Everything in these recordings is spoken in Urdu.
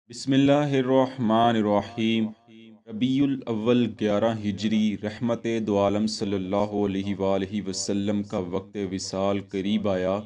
بسم اللہ الرحمن الرحیم۔ ربیع الاول 11 ہجری رحمت دو عالم صلی اللہ علیہ وآلہ وسلم کا وقت وصال قریب آیا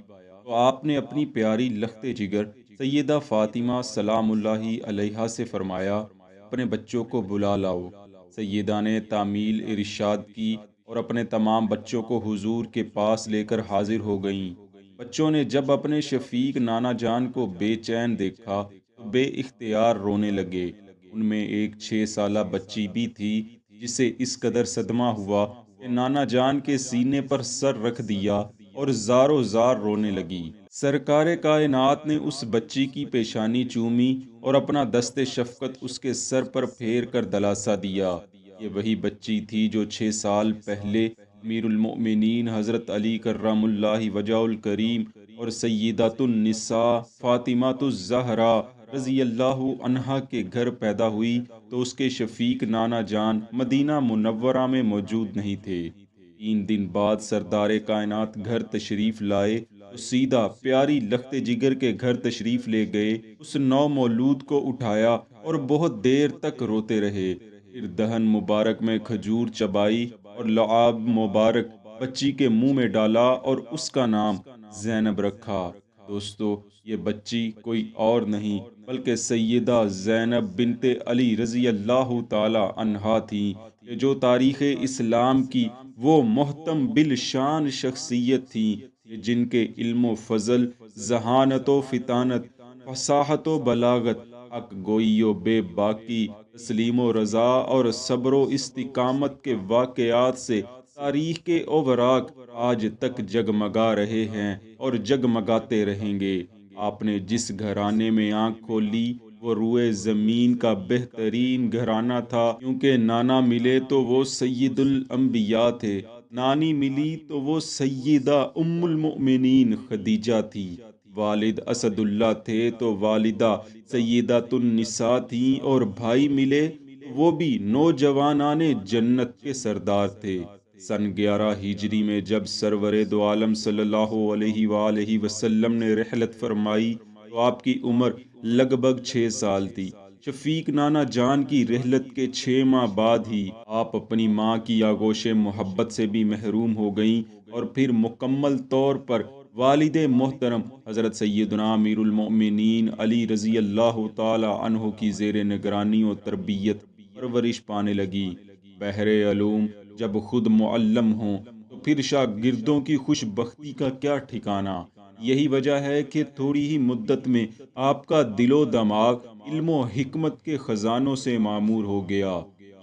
تو آپ نے اپنی پیاری لخت جگر سیدہ فاطمہ سلام اللہ علیہا سے فرمایا، اپنے بچوں کو بلا لاؤ۔ سیدہ نے تعمیل ارشاد کی اور اپنے تمام بچوں کو حضور کے پاس لے کر حاضر ہو گئیں۔ بچوں نے جب اپنے شفیق نانا جان کو بے چین دیکھا تو بے اختیار رونے لگے۔ ان میں ایک 6 سالہ بچی بھی تھی جسے اس قدر صدمہ ہوا کہ نانا جان کے سینے پر سر رکھ دیا اور زار زار رونے لگی۔ سرکار کائنات نے اس بچی کی پیشانی چومی اور اپنا دست شفقت اس کے سر پر پھیر کر دلاسا دیا۔ یہ وہی بچی تھی جو 6 سال پہلے امیر المؤمنین حضرت علی کرم اللہ وجہ الکریم اور سیدۃ النساء فاطمہ الزہرا رضی اللہ عنہا کے گھر پیدا ہوئی تو اس کے شفیق نانا جان مدینہ منورہ میں موجود نہیں تھے۔ 3 دن بعد سردار کائنات گھر تشریف لائے تو سیدھا پیاری لخت جگر کے گھر تشریف لے گئے۔ اس نو مولود کو اٹھایا اور بہت دیر تک روتے رہے، پھر دہن مبارک میں کھجور چبائی اور لعاب مبارک بچی کے منہ میں ڈالا اور اس کا نام زینب رکھا۔ دوستو، یہ بچی کوئی اور نہیں بلکہ سیدہ زینب بنت علی رضی اللہ تعالی عنہا تھیں، کہ جو تاریخ اسلام کی وہ محتم بالشان شخصیت تھیں کہ جن کے علم و فضل، ذہانت و فطانت، فصاحت و بلاغت، حق گوئی و بے باکی، تسلیم و رضا اور صبر و استقامت کے واقعات سے تاریخ کے اوراق آج تک جگمگا رہے ہیں اور جگمگاتے رہیں گے۔ آپ نے جس گھرانے میں آنکھ کھولی وہ روئے زمین کا بہترین گھرانہ تھا، کیونکہ نانا ملے تو وہ سید الانبیاء تھے، نانی ملی تو وہ سیدہ ام المؤمنین خدیجہ تھی، والد اسد اللہ تھے تو والدہ سیدۃ النساء تھیں، اور بھائی ملے تو وہ بھی نوجوانان جنت کے سردار تھے۔ سن 11 ہجری میں جب سرور دو عالم صلی اللہ علیہ وآلہ وسلم نے رحلت فرمائی تو آپ کی عمر لگ بھگ 6 سال تھی۔ شفیق نانا جان کی رحلت کے 6 ماہ بعد ہی آپ اپنی ماں کی آغوش محبت سے بھی محروم ہو گئیں اور پھر مکمل طور پر والد محترم حضرت سیدنا امیر المؤمنین علی رضی اللہ تعالی عنہ کی زیر نگرانی و تربیت پرورش پانے لگی۔ بحر علوم جب خود معلم ہوں تو پھر شاگردوں کی خوش بختی کا کیا ٹھکانہ۔ یہی وجہ ہے کہ تھوڑی ہی مدت میں آپ کا دل و دماغ علم و حکمت کے خزانوں سے معمور ہو گیا،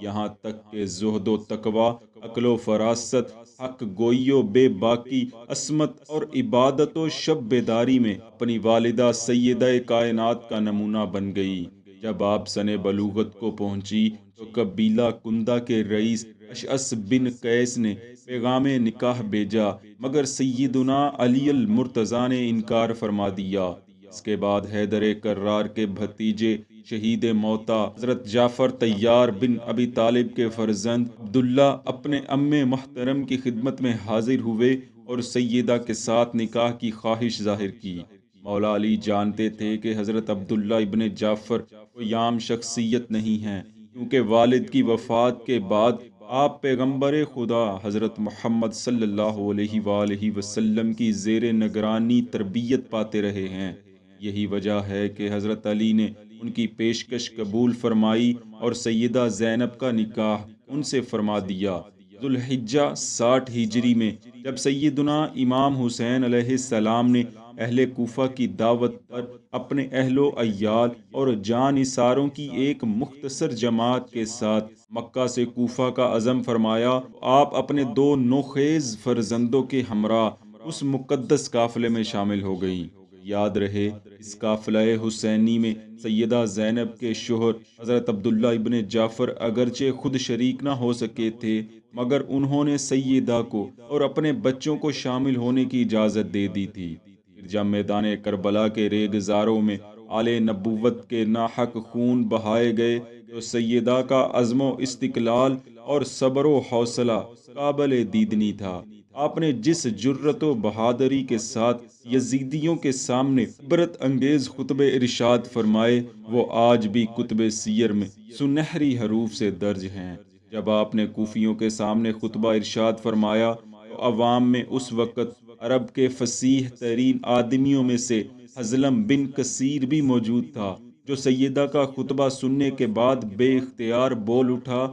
یہاں تک کہ زہد و تقوی، عقل و فراست، حق گوئی و بے باکی، عصمت اور عبادت و شب بیداری میں اپنی والدہ سیدہ کائنات کا نمونہ بن گئی۔ جب آپ سن بلوغت کو پہنچی تو قبیلہ کندہ کے رئیس اشعث بن قیس نے پیغام نکاح بھیجا، مگر سیدنا علی المرتضیٰ نے انکار فرما دیا۔ اس کے بعد حیدر کرار کے بھتیجے شہید موتا حضرت جعفر طیار بن ابی طالب کے فرزند عبداللہ اپنے ام محترم کی خدمت میں حاضر ہوئے اور سیدہ کے ساتھ نکاح کی خواہش ظاہر کی۔ مولا علی جانتے تھے کہ حضرت عبداللہ ابن جعفر کوئی عام شخصیت نہیں ہیں، کیونکہ والد کی وفات کے بعد آپ پیغمبر خدا حضرت محمد صلی اللہ علیہ وآلہ وسلم کی زیر نگرانی تربیت پاتے رہے ہیں۔ یہی وجہ ہے کہ حضرت علی نے ان کی پیشکش قبول فرمائی اور سیدہ زینب کا نکاح ان سے فرما دیا۔ ذوالحجہ 60 ہجری میں جب سیدنا امام حسین علیہ السلام نے اہل کوفہ کی دعوت پر اپنے اہل و عیال اور جان نثاروں کی ایک مختصر جماعت کے ساتھ مکہ سے کوفہ کا عزم فرمایا، آپ اپنے 2 نوخیز فرزندوں کے ہمراہ اس مقدس قافلے میں شامل ہو گئیں۔ یاد رہے، اس قافلہ حسینی میں سیدہ زینب کے شوہر حضرت عبداللہ ابن جعفر اگرچہ خود شریک نہ ہو سکے تھے، مگر انہوں نے سیدہ کو اور اپنے بچوں کو شامل ہونے کی اجازت دے دی تھی۔ پھر جب میدان کربلا کے ریگزاروں میں آل نبوت کے ناحق خون بہائے گئے تو سیدہ کا عزم و استقلال اور صبر و حوصلہ قابل دیدنی تھا۔ آپ نے جس جرت و بہادری کے ساتھ یزیدیوں کے سامنے عبرت انگیز خطبے ارشاد فرمائے، وہ آج بھی کتب سیر میں سنہری حروف سے درج ہیں۔ جب آپ نے کوفیوں کے سامنے خطبہ ارشاد فرمایا تو عوام میں اس وقت عرب کے فصیح ترین آدمیوں میں سے حزلم بن کثیر بھی موجود تھا، جو سیدہ کا خطبہ سننے کے بعد بے اختیار بول اٹھا،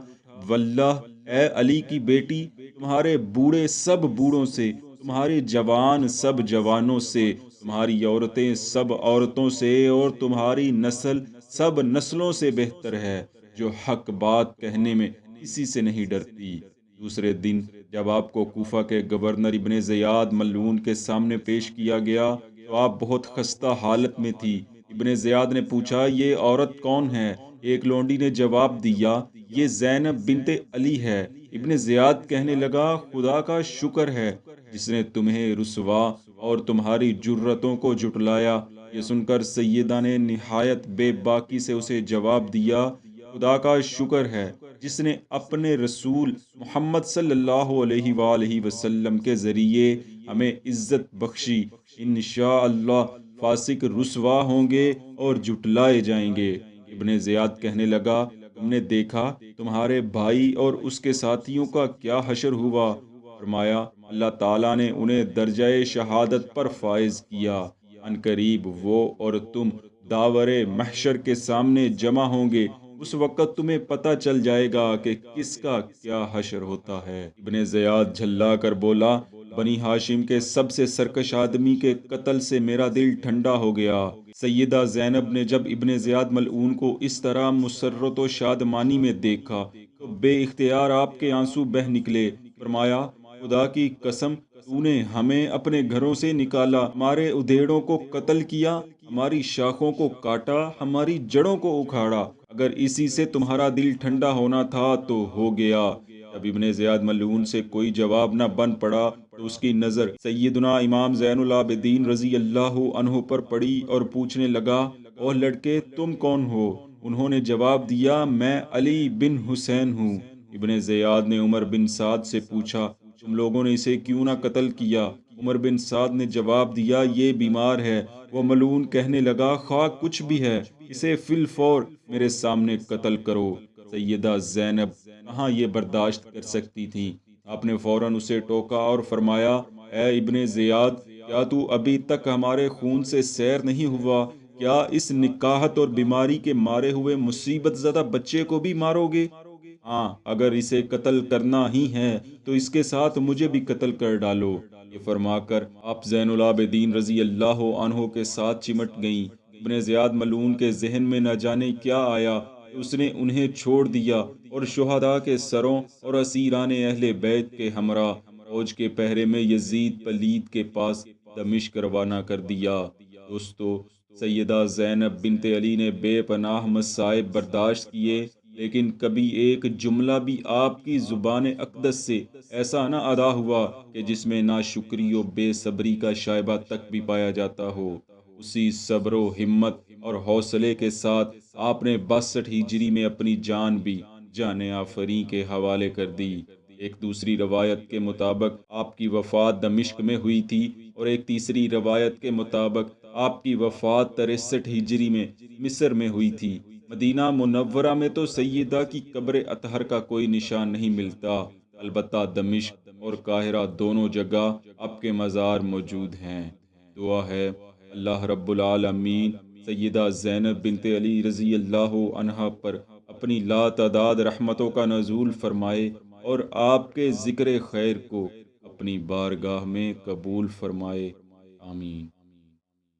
واللہ اے علی کی بیٹی، تمہارے بوڑھے سب بوڑھوں سے، تمہارے جوان سب جوانوں سے، تمہاری عورتیں سب عورتوں سے، اور تمہاری نسل سب نسلوں سے بہتر ہے، جو حق بات کہنے میں کسی سے نہیں ڈرتی۔ دوسرے دن جب آپ کو کوفہ کے گورنر ابن زیاد ملعون کے سامنے پیش کیا گیا تو آپ بہت خستہ حالت میں تھی۔ ابن زیاد نے پوچھا، یہ عورت کون ہے؟ ایک لونڈی نے جواب دیا، یہ زینب بنت علی ہے۔ ابن زیاد کہنے لگا، خدا کا شکر ہے جس نے تمہیں رسوا اور تمہاری جرتوں کو جھٹلایا۔ یہ سن کر سیدہ نے نہایت بے باکی سے اسے جواب دیا، خدا کا شکر ہے جس نے اپنے رسول محمد صلی اللہ علیہ وآلہ وسلم کے ذریعے ہمیں عزت بخشی۔ انشاءاللہ فاسق رسوا ہوں گے اور جھٹلائے جائیں گے۔ ابن زیاد کہنے لگا، تم نے دیکھا تمہارے بھائی اور اس کے ساتھیوں کا کیا حشر ہوا؟ فرمایا، اللہ تعالیٰ نے انہیں درجہ شہادت پر فائز کیا۔ ان قریب وہ اور تم داور محشر کے سامنے جمع ہوں گے، اس وقت تمہیں پتہ چل جائے گا کہ کس کا کیا حشر ہوتا ہے۔ ابن زیاد جھلا کر بولا، بنی ہاشم کے سب سے سرکش آدمی کے قتل سے میرا دل ٹھنڈا ہو گیا۔ سیدہ زینب نے جب ابن زیاد ملعون کو اس طرح مسرت و شادمانی میں دیکھا تو بے اختیار آپ کے آنسو بہہ نکلے۔ فرمایا، خدا کی قسم، تو نے ہمیں اپنے گھروں سے نکالا، ہمارے ادھیڑوں کو قتل کیا، ہماری شاخوں کو کاٹا، ہماری جڑوں کو اکھاڑا۔ اگر اسی سے تمہارا دل ٹھنڈا ہونا تھا تو ہو گیا۔ جب ابن زیاد ملعون سے کوئی جواب نہ بن پڑا تو اس کی نظر سیدنا امام زین العابدین رضی اللہ عنہ پر پڑی اور پوچھنے لگا، اوہ لڑکے، تم کون ہو؟ انہوں نے جواب دیا، میں علی بن حسین ہوں۔ ابن زیاد نے عمر بن سعد سے پوچھا، تم لوگوں نے اسے کیوں نہ قتل کیا؟ عمر بن سعد نے جواب دیا، یہ بیمار ہے۔ وہ ملعون کہنے لگا، خواہ کچھ بھی ہے، اسے فی الفور میرے سامنے قتل کرو۔ سیدہ زینب کہاں یہ برداشت کر سکتی تھی؟ آپ نے فوراً اسے ٹوکا اور فرمایا، اے ابن زیاد، کیا تو ابھی تک ہمارے خون سے سیر نہیں ہوا؟ کیا اس نکاحت اور بیماری کے مارے ہوئے مصیبت زدہ بچے کو بھی مارو گے؟ ہاں، اگر اسے قتل کرنا ہی ہے تو اس کے ساتھ مجھے بھی قتل کر ڈالو۔ یہ فرما کر آپ زین العابدین رضی اللہ عنہ کے ساتھ چمٹ گئیں۔ ابن زیاد ملعون کے ذہن میں نہ جانے کیا آیا کہ اس نے انہیں چھوڑ دیا اور شہداء کے سروں اور اسیران اہل بیت کے ہمراہ فوج کے پہرے میں یزید پلید کے پاس دمشق روانہ کر دیا۔ دوستو، سیدہ زینب بنت علی نے بے پناہ مصائب برداشت کیے، لیکن کبھی ایک جملہ بھی آپ کی زبان اقدس سے ایسا نہ ادا ہوا کہ جس میں ناشکری و بے صبری کا شائبہ تک بھی پایا جاتا ہو۔ اسی صبر و ہمت اور حوصلے کے ساتھ آپ نے 62 ہجری میں اپنی جان بھی جان آفریں کے حوالے کر دی۔ ایک دوسری روایت کے مطابق آپ کی وفات دمشق میں ہوئی تھی اور ایک تیسری روایت کے مطابق آپ کی وفات 63 ہجری میں مصر میں ہوئی تھی۔ مدینہ منورہ میں تو سیدہ کی قبر اطہر کا کوئی نشان نہیں ملتا، البتہ دمشق اور قاہرہ دونوں جگہ آپ کے مزار موجود ہیں۔ دعا ہے اللہ رب العالمین سیدہ زینب بنت علی رضی اللہ عنہا پر اپنی لا تعداد رحمتوں کا نزول فرمائے اور آپ کے ذکر خیر کو اپنی بارگاہ میں قبول فرمائے، آمین۔